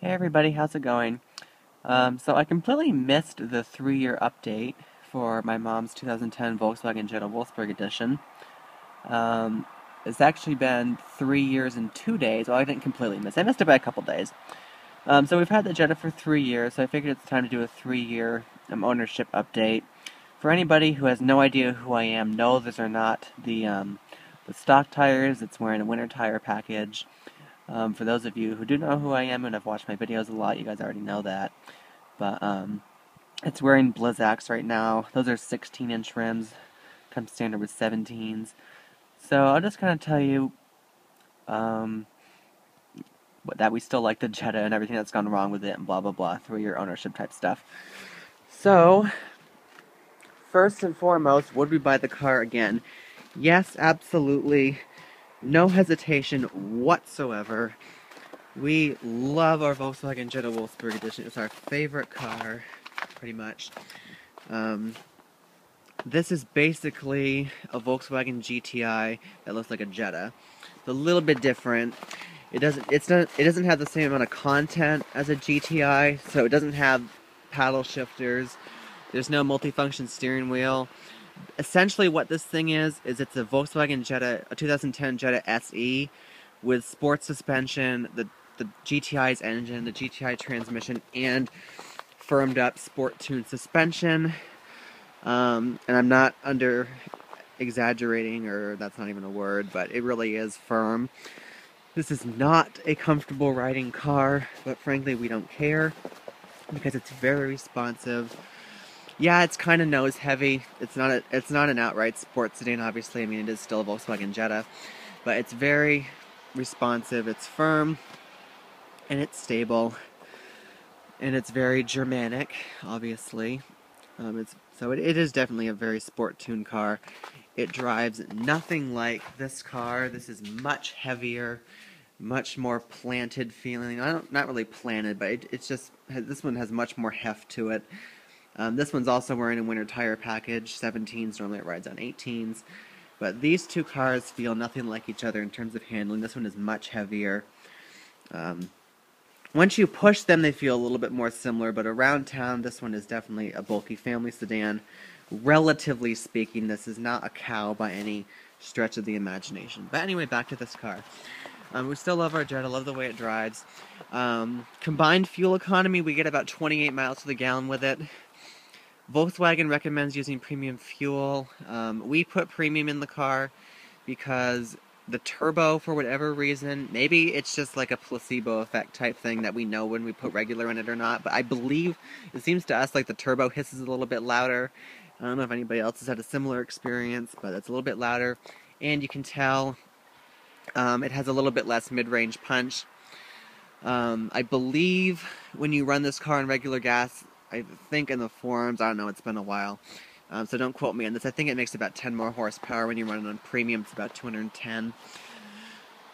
Hey everybody, how's it going? So I completely missed the 3-year update for my mom's 2010 Volkswagen Jetta Wolfsburg Edition. Um, it's actually been 3 years and 2 days. Well, I didn't completely miss it. I missed it by a couple days. So we've had the Jetta for 3 years, so I figured it's time to do a 3-year ownership update. For anybody who has no idea who I am, no, those are not the stock tires. It's wearing a winter tire package. For those of you who do know who I am and have watched my videos a lot, you guys already know that. But it's wearing Blizzaks right now. Those are 16-inch rims. Comes standard with 17s. So I'll just kind of tell you um, that we still like the Jetta and everything that's gone wrong with it and blah blah blah, 3-year ownership type stuff. So, first and foremost, would we buy the car again? Yes, absolutely. No hesitation whatsoever. We love our Volkswagen Jetta Wolfsburg Edition. It's our favorite car, pretty much. This is basically a Volkswagen GTI that looks like a Jetta. It's a little bit different. It doesn't have the same amount of content as a GTI, so it doesn't have paddle shifters. There's no multifunction steering wheel. Essentially what this thing is it's a Volkswagen Jetta, a 2010 Jetta SE with sports suspension, the GTI's engine, the GTI transmission, and firmed up sport tuned suspension. And I'm not under exaggerating, or that's not even a word, but it really is firm. This is not a comfortable riding car, but frankly we don't care because it's very responsive. Yeah, it's kind of nose heavy. It's not an outright sports sedan, obviously. I mean, it is still a Volkswagen Jetta, but it's very responsive. It's firm, and it's stable, and it's very Germanic, obviously. It is definitely a very sport-tuned car. It drives nothing like this car. This is much heavier, much more planted feeling. Not really planted, but this one has much more heft to it. This one's also wearing a winter tire package, 17s, normally it rides on 18s. But these two cars feel nothing like each other in terms of handling. This one is much heavier. Once you push them, they feel a little bit more similar, but around town, this one is definitely a bulky family sedan. Relatively speaking, this is not a cow by any stretch of the imagination. But anyway, back to this car. We still love our Jetta, love the way it drives. Combined fuel economy, we get about 28 miles to the gallon with it. Volkswagen recommends using premium fuel. We put premium in the car because the turbo, for whatever reason, maybe it's just like a placebo effect type thing that we know when we put regular in it or not, but I believe it seems to us like the turbo hisses a little bit louder. I don't know if anybody else has had a similar experience, but it's a little bit louder, and you can tell it has a little bit less mid-range punch. I believe when you run this car on regular gas, I think in the forums, I don't know, it's been a while, so don't quote me on this. I think it makes about 10 more horsepower. When you run it on premium, it's about 210.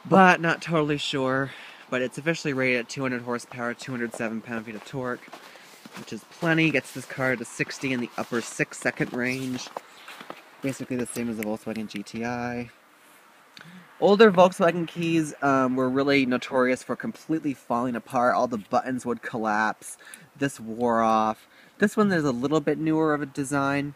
But not totally sure. But it's officially rated at 200 horsepower, 207 pound-feet of torque, which is plenty. Gets this car to 60 in the upper 6-second range. Basically the same as the Volkswagen GTI. Older Volkswagen keys were really notorious for completely falling apart. All the buttons would collapse. This wore off. This one is a little bit newer of a design.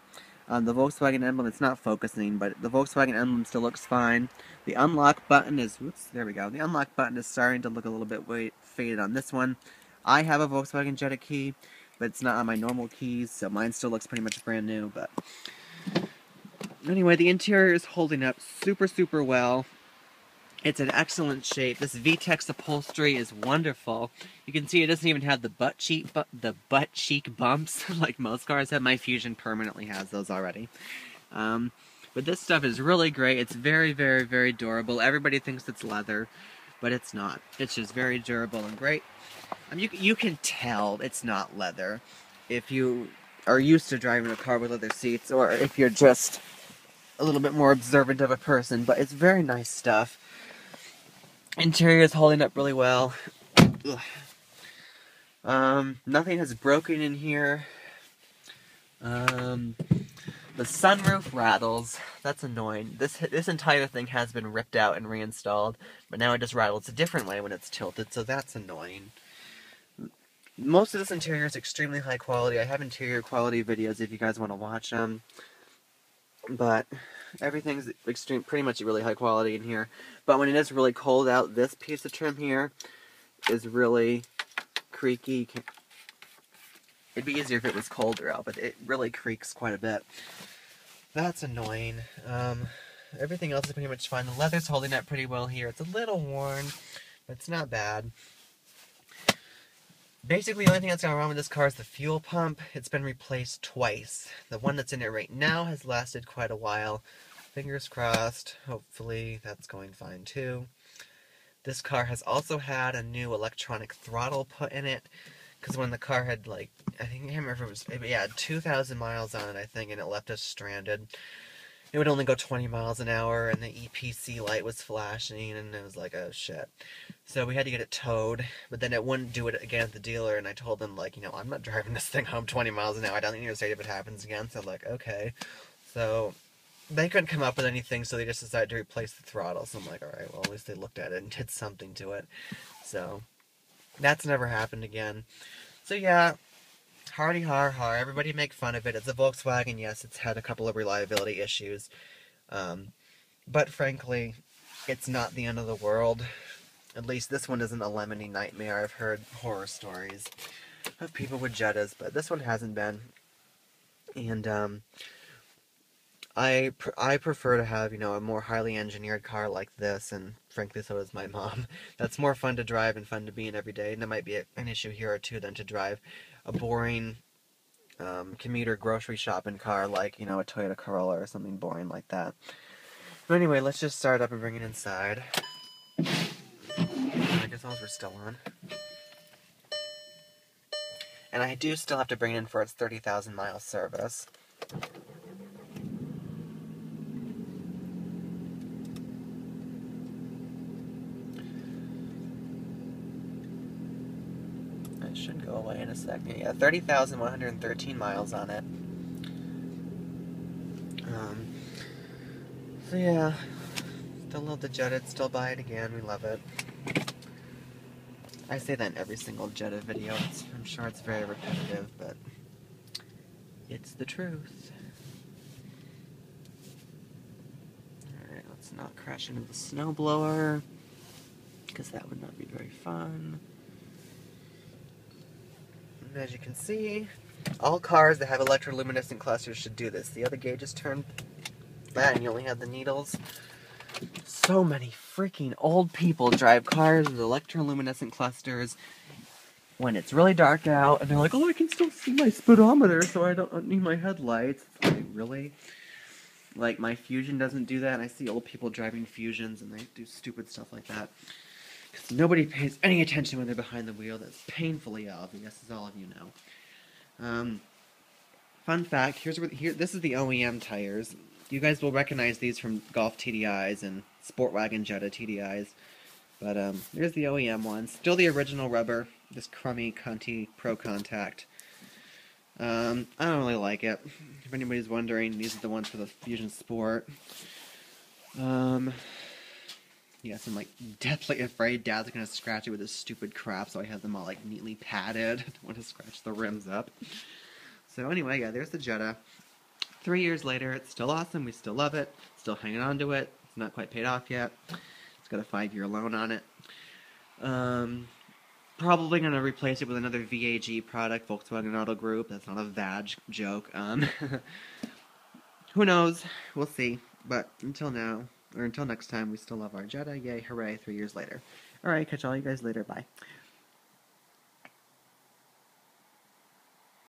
The Volkswagen emblem, it's not focusing, but the Volkswagen emblem still looks fine. The unlock button is, whoops, there we go. The unlock button is starting to look a little bit faded on this one. I have a Volkswagen Jetta key, but it's not on my normal keys, so mine still looks pretty much brand new. But anyway, the interior is holding up super, super well. It's in excellent shape. This VTEX upholstery is wonderful. You can see it doesn't even have the butt cheek bumps like most cars have. My Fusion permanently has those already. But this stuff is really great. It's very, very, very durable. Everybody thinks it's leather, but it's not. It's just very durable and great. You can tell it's not leather if you are used to driving a car with leather seats, or if you're just a little bit more observant of a person. But it's very nice stuff. Interior is holding up really well. Nothing has broken in here. The sunroof rattles. That's annoying. This entire thing has been ripped out and reinstalled, but now it just rattles a different way when it's tilted, so that's annoying. Most of this interior is extremely high quality. I have interior quality videos if you guys want to watch them. But everything's pretty much really high quality in here. But when it is really cold out, this piece of trim here is really creaky. It'd be easier if it was colder out, but it really creaks quite a bit. That's annoying. Everything else is pretty much fine. The leather's holding up pretty well here. It's a little worn, but it's not bad. Basically, the only thing that's gone wrong with this car is the fuel pump. It's been replaced twice. The one that's in it right now has lasted quite a while. Fingers crossed. Hopefully that's going fine too. This car has also had a new electronic throttle put in it. Because when the car had, like, I can't remember if it was, yeah, it had 2,000 miles on it, I think, and it left us stranded. It would only go 20 miles an hour, and the EPC light was flashing, and it was like, oh shit. So we had to get it towed, but then it wouldn't do it again at the dealer, and I told them, like, you know, I'm not driving this thing home 20 miles an hour. I don't think you're safe if it happens again. So, like, okay. So they couldn't come up with anything, so they just decided to replace the throttle. So I'm like, alright, well, at least they looked at it and did something to it. So that's never happened again. So yeah, hardy har har, everybody make fun of it. It's a Volkswagen, yes, it's had a couple of reliability issues. But frankly, it's not the end of the world. At least this one isn't a lemony nightmare. I've heard horror stories of people with Jettas, but this one hasn't been. And I prefer to have, you know, a more highly engineered car like this, and frankly so does my mom. That's more fun to drive and fun to be in every day, and that might be an issue here or two than to drive a boring commuter grocery shopping car like, you know, a Toyota Corolla or something boring like that. But anyway, let's just start up and bring it inside. I guess those were still on. And I do still have to bring it in for its 30,000 mile service. Should go away in a second. Yeah, 30,113 miles on it. So yeah, still love the Jetta, still buy it again, we love it. I say that in every single Jetta video. I'm sure it's very repetitive, but it's the truth. Alright, let's not crash into the snowblower, because that would not be very fun. As you can see, all cars that have electroluminescent clusters should do this. The other gauges turn that and you only have the needles. So many freaking old people drive cars with electroluminescent clusters when it's really dark out and they're like, oh, I can still see my speedometer so I don't need my headlights. It's like, really? Like, my Fusion doesn't do that, and I see old people driving Fusions and they do stupid stuff like that. Because nobody pays any attention when they're behind the wheel. That's painfully obvious, as all of you know. Fun fact, this is the OEM tires. You guys will recognize these from Golf TDIs and Sportwagen Jetta TDIs. But there's the OEM ones. Still the original rubber, this crummy Conti Pro Contact. I don't really like it. If anybody's wondering, these are the ones for the Fusion Sport. Yes, I'm like deathly afraid Dad's gonna scratch it with his stupid crap, so I have them all like neatly padded. I don't want to scratch the rims up. So anyway, yeah, there's the Jetta. 3 years later, it's still awesome. We still love it. Still hanging on to it. It's not quite paid off yet. It's got a 5-year loan on it. Probably gonna replace it with another VAG product, Volkswagen Auto Group. That's not a VAG joke. Who knows? We'll see. But until now, or until next time, we still love our Jetta. Yay, hooray, 3 years later. Alright, catch all you guys later. Bye.